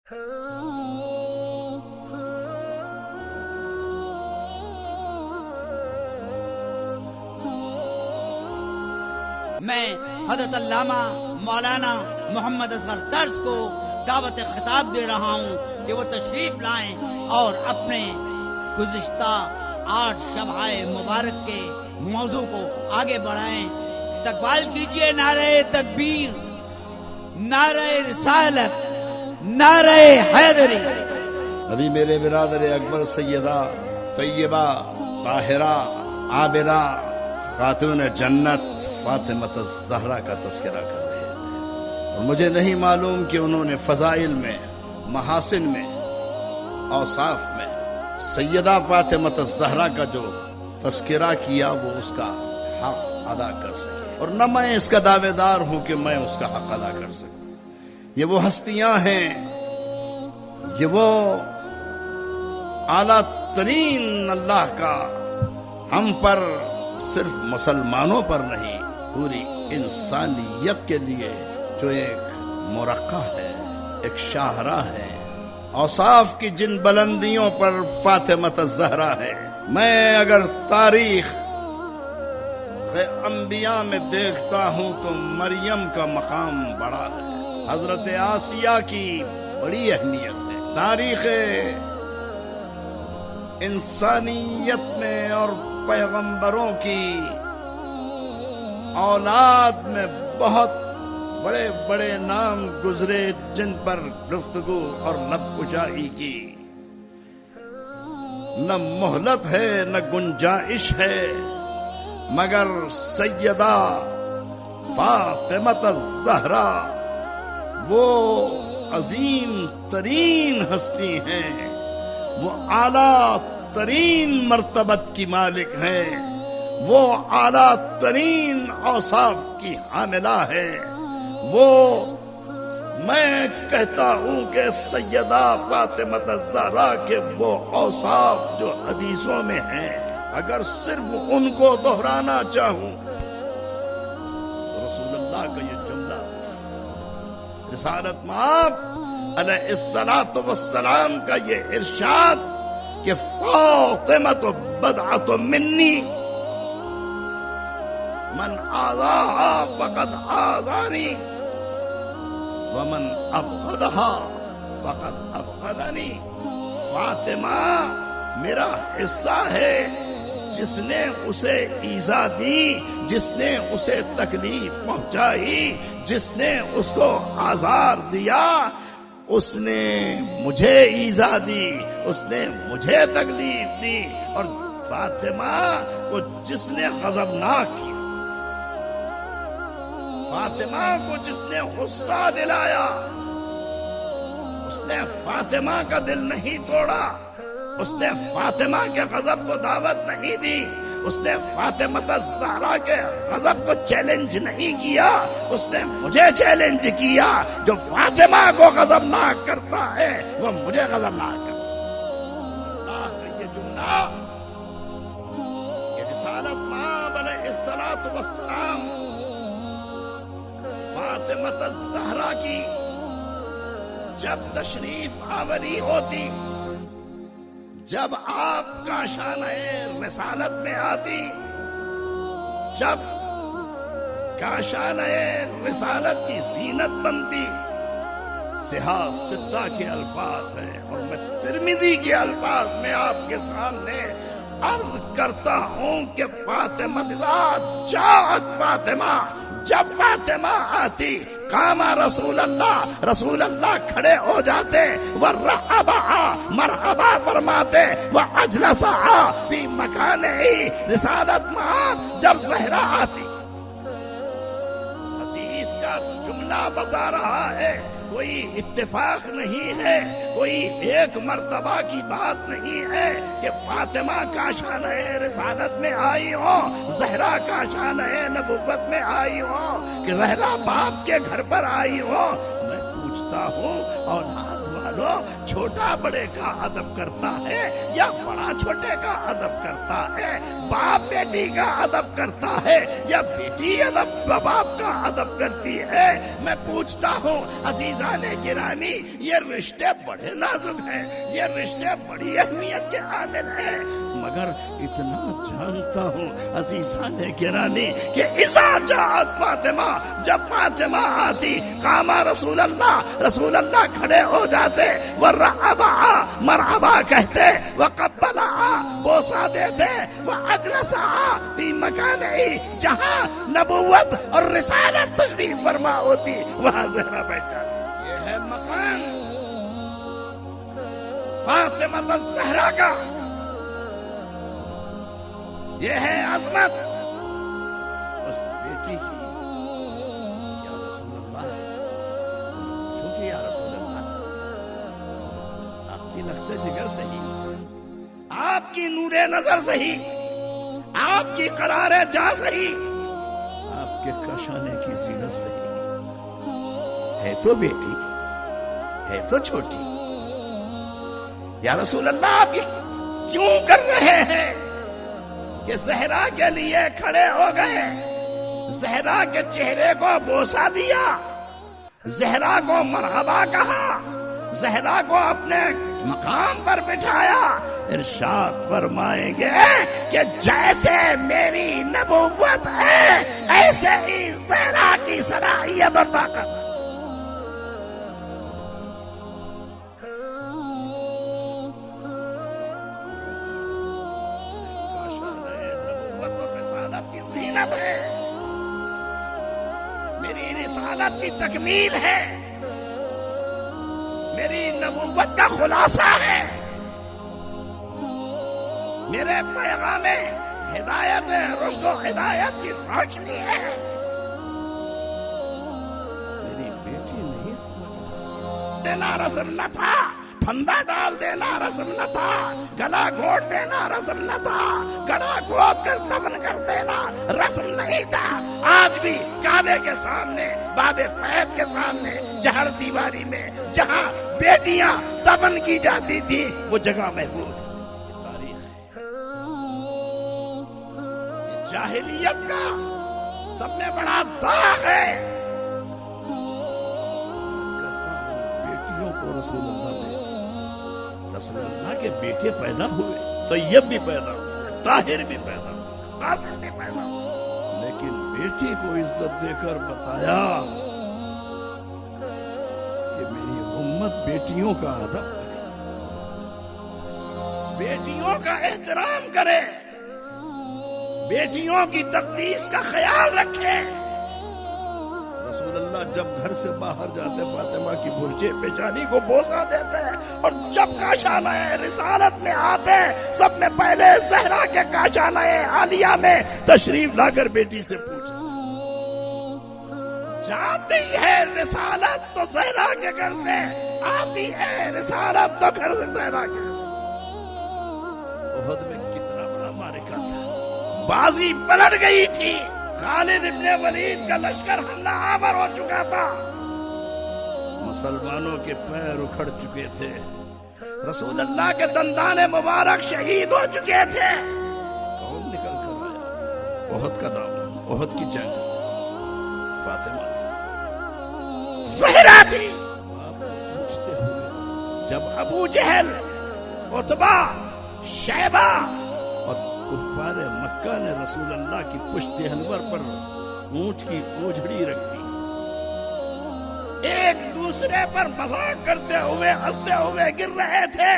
میں حضرت علامہ مولانا محمد اصغر طرز کو دعوت خطاب دے رہا ہوں کہ وہ تشریف لائیں اور اپنے گزشتہ 8 شبائے مبارک کے موضوع کو آگے بڑھائیں. استقبال کیجئے نعرہ تکبیر، نعرہ رسالت، نعرہ حیدری. ابھی میرے برادر اکبر سیدہ طیبہ طاہرہ عابدہ خاتون جنت فاطمہ الزہرا کا تذکرہ کر رہے ہیں، اور مجھے نہیں معلوم کہ انہوں نے فضائل میں، محاسن میں، اوصاف میں سیدہ فاطمہ الزہرا کا جو تذکرہ کیا وہ اس کا حق ادا کر سکے، اور نہ میں اس کا دعوے دار ہوں کہ میں اس کا حق ادا کر سکوں. یہ وہ ہستیاں ہیں، یہ وہ اعلیٰ ترین اللہ کا ہم پر، صرف مسلمانوں پر نہیں، پوری انسانیت کے لیے جو ایک مرقع ہے، ایک شاہراہ ہے. اوصاف کی جن بلندیوں پر فاطمہ الزہرا ہے، میں اگر تاریخ انبیاء میں دیکھتا ہوں تو مریم کا مقام بڑا ہے، حضرت آسیہ کی بڑی اہمیت ہے. تاریخ انسانیت میں اور پیغمبروں کی اولاد میں بہت بڑے بڑے نام گزرے جن پر گفتگو اور لب کشائی کی نہ مہلت ہے نہ گنجائش ہے، مگر سیدہ فاطمہ الزہرا وہ عظیم ترین ہستی ہیں، وہ اعلیٰ ترین مرتبت کی مالک ہے، وہ اعلیٰ ترین اوصاف کی حاملہ ہے. وہ میں کہتا ہوں کہ سیدہ فاطمہ الزہرا کے وہ اوصاف جو حدیثوں میں ہیں، اگر صرف ان کو دہرانا چاہوں تو رسول اللہ کا یہ جملہ رسالت مآب علیہ الصلوۃ والسلام کا یہ ارشاد کہ فاطمہ بضعۃ منی من آذاها فقد آذانی ومن ابغضها فقد ابغضنی. فاطمہ میرا حصہ ہے، جس نے اسے ایذا دی، جس نے اسے تکلیف پہنچائی، جس نے اس کو آزار دیا، اس نے مجھے ایذا دی، اس نے مجھے تکلیف دی. اور فاطمہ کو جس نے غضبناک کیا، فاطمہ کو جس نے غصہ دلایا، اس نے فاطمہ کا دل نہیں توڑا، اس نے فاطمہ کے غضب کو دعوت نہیں دی، اس نے فاطمہ الزہرا کے غضب کو چیلنج نہیں کیا، اس نے مجھے چیلنج کیا. جو فاطمہ کو غضبناک کرتا ہے وہ مجھے غضبناک کرتا ہے. اللہ کا یہ جملہ، یہ رسالت مآب علیہ الصلوۃ والسلام فاطمہ الزہرا کی جب تشریف آوری ہوتی، جب آپ کاشانہ رسالت میں آتی، جب کاشانہ رسالت کی زینت بنتی، صحاح ستہ کے الفاظ ہیں، اور میں ترمذی کے الفاظ میں آپ کے سامنے عرض کرتا ہوں کہ فاطمہ جاءت فاطمہ، جب فاطمہ آتی قام رسول اللہ کھڑے ہو جاتے، ورحبا مرحبا فرماتے، واجلسا فی مکانہ. رسالت مآب جب زہرا آتی، حدیث کا جملہ بتا رہا ہے، کوئی اتفاق نہیں ہے، کوئی ایک مرتبہ کی بات نہیں ہے کہ فاطمہ کاشانہ رسالت میں آئی ہو، زہرا کاشانہ نبوت میں آئی ہو، کہ زہرا باپ کے گھر پر آئی ہو. میں پوچھتا ہوں اولاد والوں، چھوٹا بڑے کا ادب کرتا ہے یا بڑا چھوٹے کا ادب کرتا ہے؟ باپ بیٹی کا ادب کرتا ہے یا بیٹی ادب باپ کا ادب کرتی ہے؟ میں پوچھتا ہوں عزیزان گرامی، یہ رشتے بڑے نازک ہیں، یہ رشتے بڑی اہمیت کے حامل ہیں، مگر اتنا جانتا ہوں عزیزان گرامی کہ اذا جاءت فاطمہ، جب فاطمہ آتی قام رسول اللہ کھڑے ہو جاتے، ورعبا مرحبا کہتے، وقبلا بوسا دیتے، واجلسا فی مکانہی، جہاں نبوت اور رسالت تشریف فرما ہوتی وہاں زہرا بیٹھ جاتی۔ یہ ہے مقام فاطمہ الزہرا کا، یہ ہے عظمت اس بیٹی کی۔ یا رسول اللہ، پوچھو کہ یا رسول اللہ، آپ کی لخت جگر صحیح، آپ کی نور نظر صحیح، آپ کی قرار جا صحیح، آپ کے کشانے کی زینت صحیح، ہے تو بیٹی، ہے تو چھوٹی، یا رسول اللہ آپ یہ کیوں کر رہے ہیں کہ زہرا کے لیے کھڑے ہو گئے، زہرا کے چہرے کو بوسا دیا، زہرا کو مرحبا کہا، زہرا کو اپنے مقام پر بٹھایا؟ ارشاد فرمائیں گے کہ جیسے میری نبوت ہے ایسے ہی زہرا کی صلاحیت اور طاقت۔ ہے میری رسالت کی تکمیل ہے، میری نبوت کا خلاصہ ہے، میرے پیغام ہدایت رشد و ہدایت کی روشنی ہے۔ میری بیٹی نہیں سمجھا، دینا رسم نہ تھا، پھندا ڈال دینا رسم نہ تھا، گلا گھونٹ دینا رسم نہ تھا، گڑا کھود کر دفن کر دینا رسم نہیں تھا۔ آج بھی کعبے کے سامنے، باب فید کے سامنے، چہر دیواری میں جہاں بیٹیاں دفن کی جاتی تھی وہ جگہ محفوظ تاریخ ہے۔ یہ جاہلیت کا سب میں بڑا داغ ہے۔ بیٹیوں کو رسول اللہ نے، رسول اللہ کے بیٹے پیدا ہوئے، طیب بھی پیدا ہوئے، طاہر بھی پیدا ہوئے، قاسم بھی پیدا ہوئے، لیکن بیٹی کو عزت دے کر بتایا کہ میری امت بیٹیوں کا ادب کرے، بیٹیوں کا احترام کرے، بیٹیوں کی تقدیس کا خیال رکھے۔ رسول اللہ جب گھر سے باہر جاتے فاطمہ کی برچے پیشانی کو بوسا دیتے، اور جب کاشانہ رسالت میں آتے سب نے پہلے زہرا کے کاشانہ عالیہ میں تشریف لا کر بیٹی سے پوچھتے، جاتی ہے رسالت تو زہرا کے گھر سے، آتی ہے رسالت تو گھر سے زہرا کے گھر سے۔ احد میں کتنا بڑا معرکہ تھا، بازی پلٹ گئی تھی، خالد ابن ولید کا لشکر حملہ آور ہو چکا تھا، مسلمانوں کے پیر اکھڑ چکے تھے، رسول اللہ کے دندان مبارک شہید ہو چکے تھے۔ کون نکل کر آیا؟ احد کا دامن، احد کی جنگ، فاطمہ تھی، زہرا تھی۔ آپ پوچھتے ہوئے جب ابو جہل، عتبہ، شیبہ اور کفار مکہ نے رسول اللہ کی پشت انور پر اونٹ کی اوجھڑی رکھ دی، ایک دوسرے پر مذاق کرتے ہوئے ہنستے ہوئے گر رہے تھے،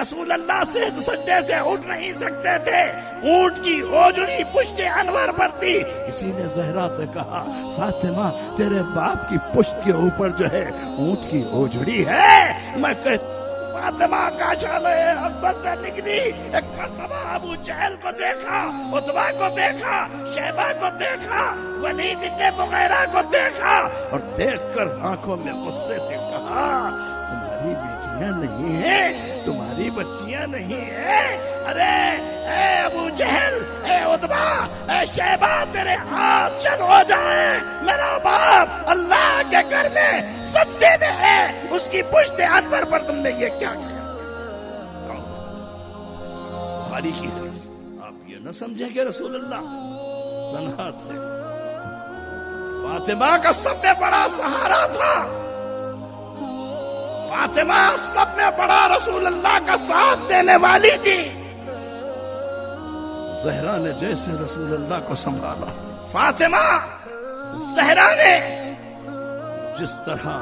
رسول اللہ سے سجدے سے اٹھ نہیں سکتے تھے، اونٹ کی اوجھڑی پشت انور پر تھی۔ کسی نے زہرا سے کہا، فاطمہ تیرے باپ کی پشت کے اوپر جو ہے اونٹ کی اوجھڑی ہے؟ میں کہتا فاطمہ کاشانہ اقدس سے نکلی، ایک مرتبہ ابو جہل کو دیکھا، عتبہ کو دیکھا، شیبہ کو دیکھا، ولید ابن مغیرہ کو دیکھا، اور دیکھ کر آنکھوں میں غصے سے کہا، تمہاری بیٹیاں نہیں ہیں، تمہاری بچیاں نہیں ہیں؟ ارے اے ابو جہل، اے عتبہ، اے شیبہ، تیرے ہاتھ چل ہو جائیں، میرا باپ اللہ کے گھر میں سجدے میں ہے، اس کی پشت انور پر تم نے یہ کیا کیا؟ بخاری کی حدیث، آپ یہ نہ سمجھیں کہ رسول اللہ تنہا تھے. فاطمہ کا سب میں بڑا سہارا تھا. فاطمہ سب میں بڑا رسول اللہ کا ساتھ دینے والی تھی. زہرا نے جیسے رسول اللہ کو سنبھالا، فاطمہ زہرا نے جس طرح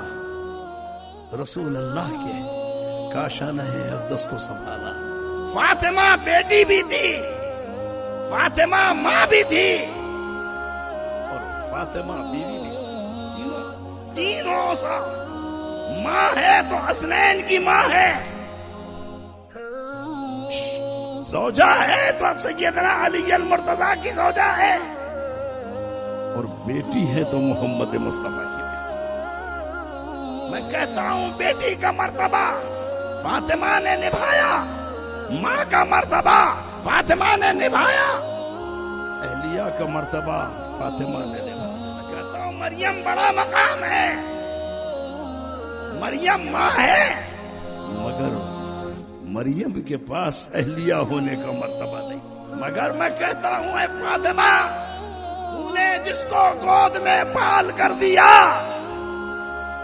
رسول اللہ کے کاشانہ اقدس کو سنبھالا. فاطمہ بیٹی بھی تھی، فاطمہ ماں بھی تھی، اور فاطمہ بیوی بھی تھی. تینوں سا ماں ہے تو حسنین کی ماں ہے، زوجہ ہے تو سیدنا علی المرتضیٰ کی زوجہ ہے، اور بیٹی ہے تو محمد مصطفیٰ کی بیٹی. میں کہتا ہوں بیٹی کا مرتبہ فاطمہ نے نبھایا، ماں کا مرتبہ فاطمہ نے نبھایا، اہلیہ کا مرتبہ فاطمہ نے نبھایا. میں کہتا ہوں مریم بڑا مقام ہے، مریم ماں ہے، مگر مریم کے پاس اہلیہ ہونے کا مرتبہ نہیں. مگر میں کہتا ہوں اے فاطمہ، تو نے جس کو گود میں پال کر دیا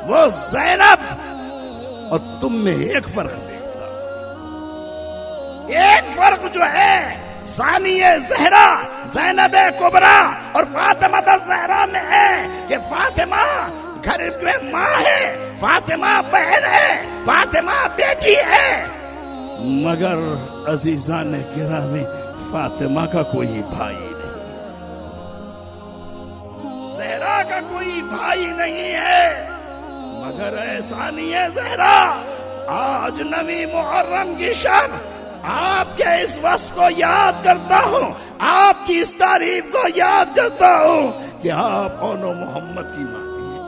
وہ زینب، اور تم میں ایک فرق دیکھتا، ایک فرق جو ہے ثانیہ زہرا زینب کبریٰ اور فاطمہ الزہرا میں ہے کہ فاطمہ گھر میں ماں ہے، فاطمہ بہن ہے، فاطمہ بیٹی ہے، مگر عزیزان گرامی فاطمہ کا کوئی بھائی نہیں، زہرا کا کوئی بھائی نہیں ہے. مگر اے ثانیہ زہرا، آج 9 محرم کی شب آپ کے اس وصف کو یاد کرتا ہوں، آپ کی اس تعریف کو یاد کرتا ہوں کہ آپ اونو محمد کی ماں ہیں،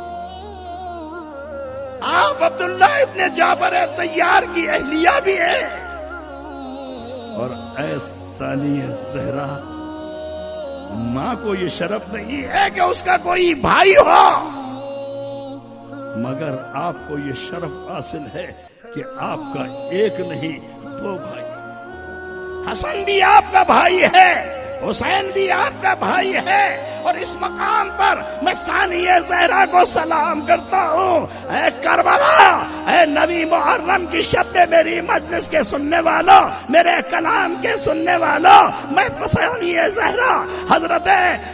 آپ عبداللہ ابن جعفر طیار کی اہلیہ بھی ہیں. اور اے ثانیہ زہرا، ماں کو یہ شرف نہیں ہے کہ اس کا کوئی بھائی ہو، مگر آپ کو یہ شرف حاصل ہے کہ آپ کا ایک نہیں 2 بھائی. حسن بھی آپ کا بھائی ہے، حسین بھی آپ کا بھائی ہے، اور اس مقام پر میں ثانیہ زہرا کو سلام کرتا ہوں. اے کربلا، اے 9 محرم کی شب میں میری مجلس کے سننے والوں، میرے کلام کے سننے والوں، میں ثانیہ زہرا حضرت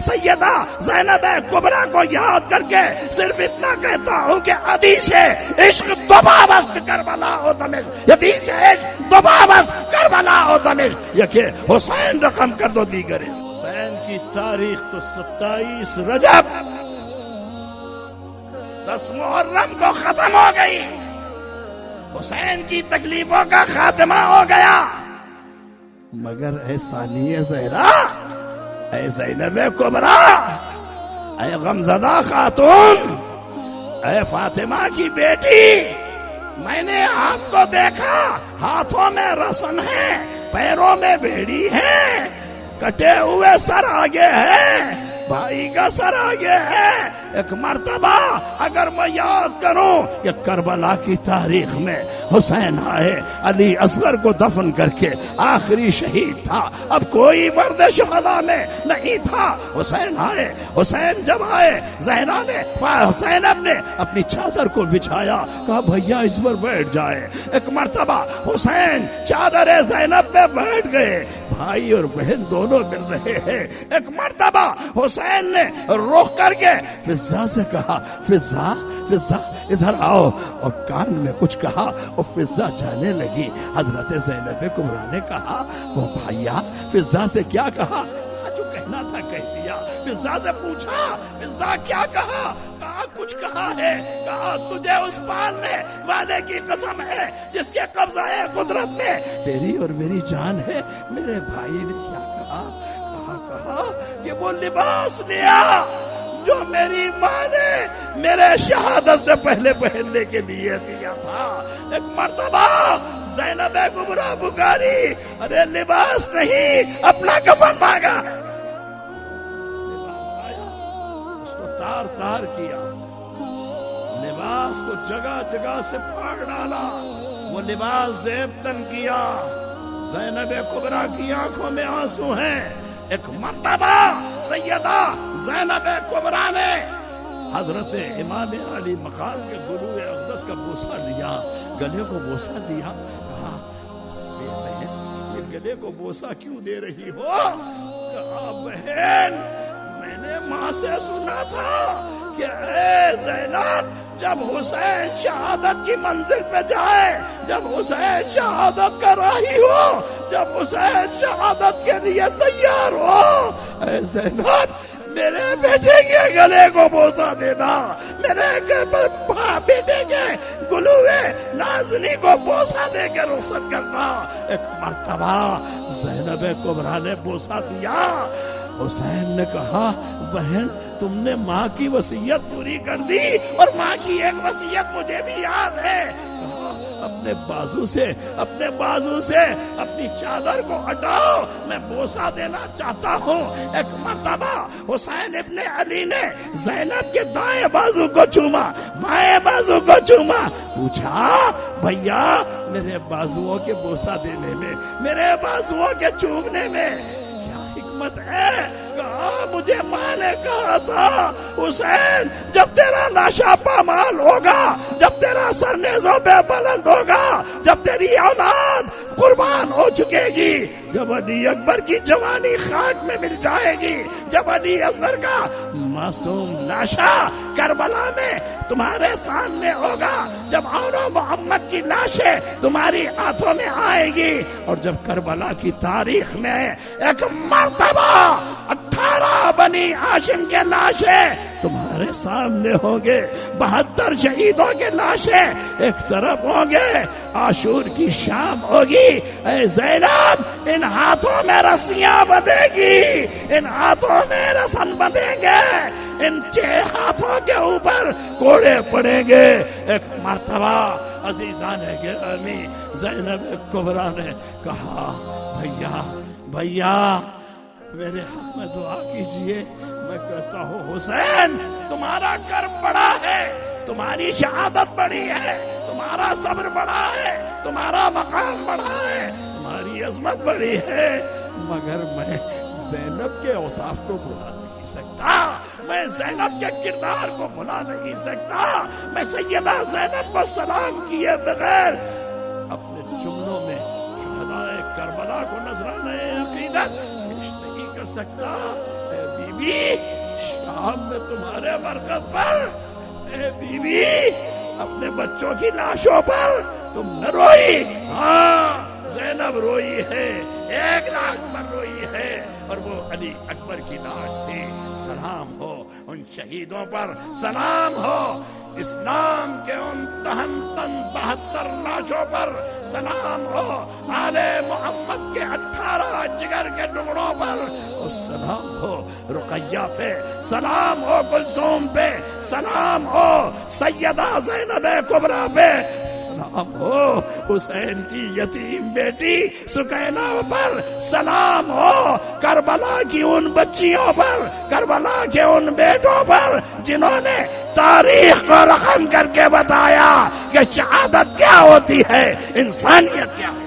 سیدہ زینب کبریٰ کو یاد کر کے صرف اتنا کہتا ہوں کہ حدیث عشق دوبابست کربلا و دمشق، حدیث عشق دوبابست کربلا و دمشق، یہ کہ حسین رقم کر دو دیگر. حسین کی تاریخ تو 27 رجب 10 محرم کو ختم ہو گئی، حسین کی تکلیفوں کا خاتمہ ہو گیا. مگر اے ثانیہ زہرا، اے زینب کبریٰ، اے غمزدہ خاتون، اے فاطمہ کی بیٹی، میں نے آپ کو دیکھا، ہاتھوں میں رسن ہے، پیروں میں بیڑی ہے، کٹے ہوئے سر آگے ہے، بھائی کا سر آگے ہے. ایک مرتبہ اگر میں یاد کروں کہ کربلا کی تاریخ میں حسین آئے، علی اصغر کو دفن کر کے آخری شہید تھا، اب کوئی مرد شہداء میں نہیں تھا. حسین آئے، حسین جب آئے، زینب نے اپنی چادر کو بچھایا، کہا بھیا اس پر بیٹھ جائے. ایک مرتبہ حسین چادر زینب پہ بیٹھ گئے، بھائی اور بہن دونوں مل رہے ہیں. ایک مرتبہ حسین نے رخ کر کے فضا سے کہا، فضا فضا ادھر آؤ، اور کان میں کچھ کہا، اور فضا جانے لگی. حضرت زینب کبریٰ نے کہا، وہ بھائیا فضا سے کیا کہا؟ جو کہنا تھا کہہ دیا. فضا سے پوچھا، فضا کیا کہا؟ کہا کچھ کہا ہے. کہا تجھے اس پالنے والے کی قسم ہے جس کے قبضہ قدرت میں تیری اور میری جان ہے. میرے بھائی نے کیا کہا؟ کہا کہ وہ لباس لیا جو میری ماں نے میرے شہادت سے پہلے پہننے کے لیے دیا تھا. ایک مرتبہ زینب کبریٰ پکاری، ارے لباس نہیں، اپنا کفن مانگا. لباس آیا، اس کو تار تار کیا، لباس کو جگہ جگہ سے پھاڑ ڈالا، وہ لباس زیب تن کیا. زینب کبریٰ کی آنکھوں میں آنسو ہیں. ایک مرتبہ سیدہ زینب کبریٰ نے حضرت امام علی مقام کے گلو اقدس کا بوسہ لیا، گلے کو بوسہ دیا، کہا یہ گلے کو بوسہ کیوں دے رہی ہو؟ کہا بہن میں نے ماں سے سنا تھا کہ اے زینب جب حسین شہادت کی منزل پہ جائے، جب حسین شہادت کا راہی ہو، جب حسین شہادت کے لیے تیار ہو، اے زینب میرے بیٹے کے گلے کو بوسہ دینا، میرے بیٹے کے گلوے نازنی کو بوسہ دے کے رخصت کرنا۔ ایک مرتبہ زینب کبریٰ نے بوسہ دیا۔ حسین نے کہا بہن تم نے ماں کی وصیت پوری کر دی، اور ماں کی ایک وصیت مجھے بھی یاد ہے۔ کہا اپنے بازو سے اپنی چادر کو ہٹاؤ، میں بوسہ دینا چاہتا ہوں۔ ایک مرتبہ حسین ابن علی نے زینب کے دائیں بازو کو چوما، بائیں بازو کو چوما، پوچھا بھیا میرے بازوؤں کے بوسہ دینے میں، میرے بازوؤں کے چومنے میں کیا حکمت ہے؟ کہا مجھے ماں نے کہا تھا حسین جب تیرا لاشا پامال ہوگا، جب تیرا سر نیزوں پہ بلند ہوگا، جب تیری اولاد قربان ہو چکے گی، جب علی اکبر کی جوانی خاک میں مل جائے گی، جب علی اصغر کا معصوم لاشا کربلا میں تمہارے سامنے ہوگا، جب عون و محمد کی لاشیں تمہاری ہاتھوں میں آئے گی، اور جب کربلا کی تاریخ میں ایک مرتبہ 18 بنی ہاشم کے لاشیں تمہارے سامنے ہوں گے، 72 شہیدوں کے لاشیں ایک طرف ہوں گے، عاشور کی شام ہوگی، اے زینب ان ہاتھوں میں رسیاں بندھے گی، ان ہاتھوں میں رسن بندھیں گے، ان 6 ہاتھوں کے اوپر کوڑے پڑیں گے۔ ایک مرتبہ عزیزان گرامی زینب کبریٰ نے کہا بھیا میرے حق میں دعا کیجئے۔ میں کہتا ہوں حسین تمہارا کرب بڑا ہے، تمہاری شہادت بڑی ہے، تمہارا صبر بڑا ہے، تمہارا مقام بڑا ہے، تمہاری عظمت بڑی ہے، مگر میں زینب کے اوصاف کو بھلا نہیں سکتا، میں زینب کے کردار کو بھلا نہیں سکتا، میں سیدہ زینب کو سلام کیے بغیر اپنے جملوں میں شہدائے کربلا کو نذرانہ عقیدت پیش نہیں کر سکتا۔ اے بی بی شام میں تمہارے مرکز پر، اے بی بی اپنے بچوں کی لاشوں پر تم نہ روئی، ہاں زینب روئی ہے، 1 لاکھ پر روئی ہے، اور وہ علی اکبر کی لاش تھی۔ سلام ہو ان شہیدوں پر، سلام ہو اسلام کے ان 72 لاشوں پر، سلام ہو آل محمد کے 18 جگر کے ٹکڑوں پر، اور سلام ہو رقیہ پہ، سلام ہو کلثوم پہ، سلام ہو سیدہ زینب کبریٰ پہ، سلام ہو حسین کی یتیم بیٹی سکینہ پر، سلام ہو کربلا کی ان بچیوں پر، کربلا کے ان بیٹوں پر جنہوں نے تاریخ کو رقم کر کے بتایا کہ شہادت کیا ہوتی ہے، انسانیت کیا ہوتی ہے۔